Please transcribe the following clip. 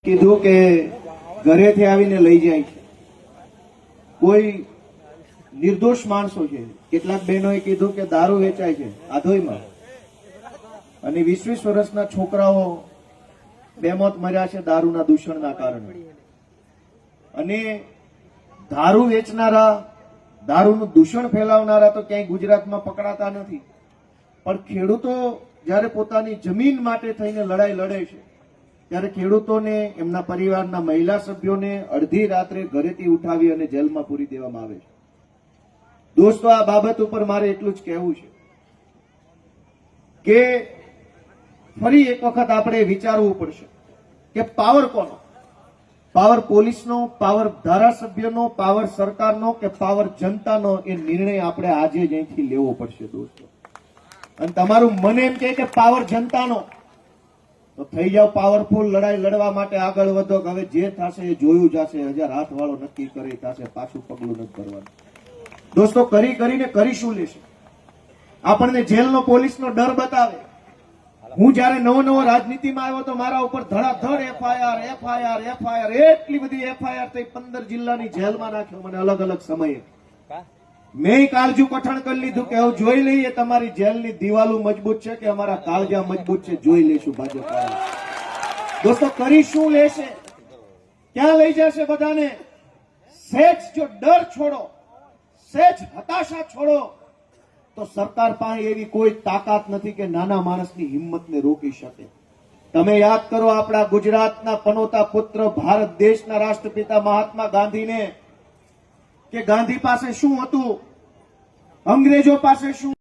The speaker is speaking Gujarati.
કીધું કે ઘરેથી આવીને લઈ જાય છે કોઈ નિર્દોષ માણસો છે। કેટલાક બહેનોએ કીધું કે દારૂ વેચાય છે આધોઈમાં અને 20-20 વર્ષના છોકરાઓ બેમોત મર્યા છે દારૂના દૂષણના કારણે। અને દારૂ વેચનારા દારૂનું દૂષણ ફેલાવનારા તો ક્યાંય ગુજરાતમાં પકડાતા નથી, પણ ખેડૂતો જ્યારે પોતાની જમીન માટે થઈને લડાઈ લડે છે ત્યારે ખેડૂતોને એમના પરિવારના મહિલા સભ્યોને અડધી રાત્રે ઘરેથી ઉઠાવી અને જેલમાં પૂરી દેવામાં આવે છે। દોસ્તો, આ બાબત ઉપર મારે એટલું જ કહેવું છે કે ફરી એક વખત આપણે વિચારવું પડશે કે પાવર કોનો? પાવર પોલીસનો, પાવર ધારાસભ્યનો, પાવર સરકારનો કે પાવર જનતાનો? એ નિર્ણય આપણે આજે જ અહીંથી લેવો પડશે દોસ્તો। અને તમારું મન એમ કહે કે પાવર જનતાનો, તો થઈ જાવ પાવરફુલ, લડાઈ લડવા માટે આગળ વધો। હવે જે થશે એ જોયું જશે, 1000 હાથ વાળો નક્કી કરે થશે, પાછું પગલું નથી ભરવાનું દોસ્તો। કરીને કરી શું લેશે? આપણને જેલનો પોલીસનો ડર બતાવે। હું જયારે નવો રાજનીતિમાં આવ્યો તો મારા ઉપર ધડાધડ એફઆઈઆર એટલી બધી એફઆઈઆર થઈ, 15 જિલ્લાની જેલમાં નાખ્યો મને અલગ અલગ સમયે। મેં કાળજું કઠણ કરી લીધું કે હવે જોઈ લઈએ તમારી જેલની દિવાલો મજબૂત છે કે અમારા કાળજા મજબૂત છે, જોઈ લઈશું ભાજપ દોસ્તો। કરી શું લેશે? ક્યાં લઈ જશે બધાને? સેજ જો ડર છોડો, સેજ હતાશા છોડો, તો સરકાર પાસે એવી કોઈ તાકાત નથી કે નાના માણસની હિંમતને રોકી શકે। તમે યાદ કરો આપણા ગુજરાતના પનોતા પુત્ર, ભારત દેશના રાષ્ટ્રપિતા મહાત્મા ગાંધીને, કે ગાંધી પાસે શું હતું, અંગ્રેજો પાસે શું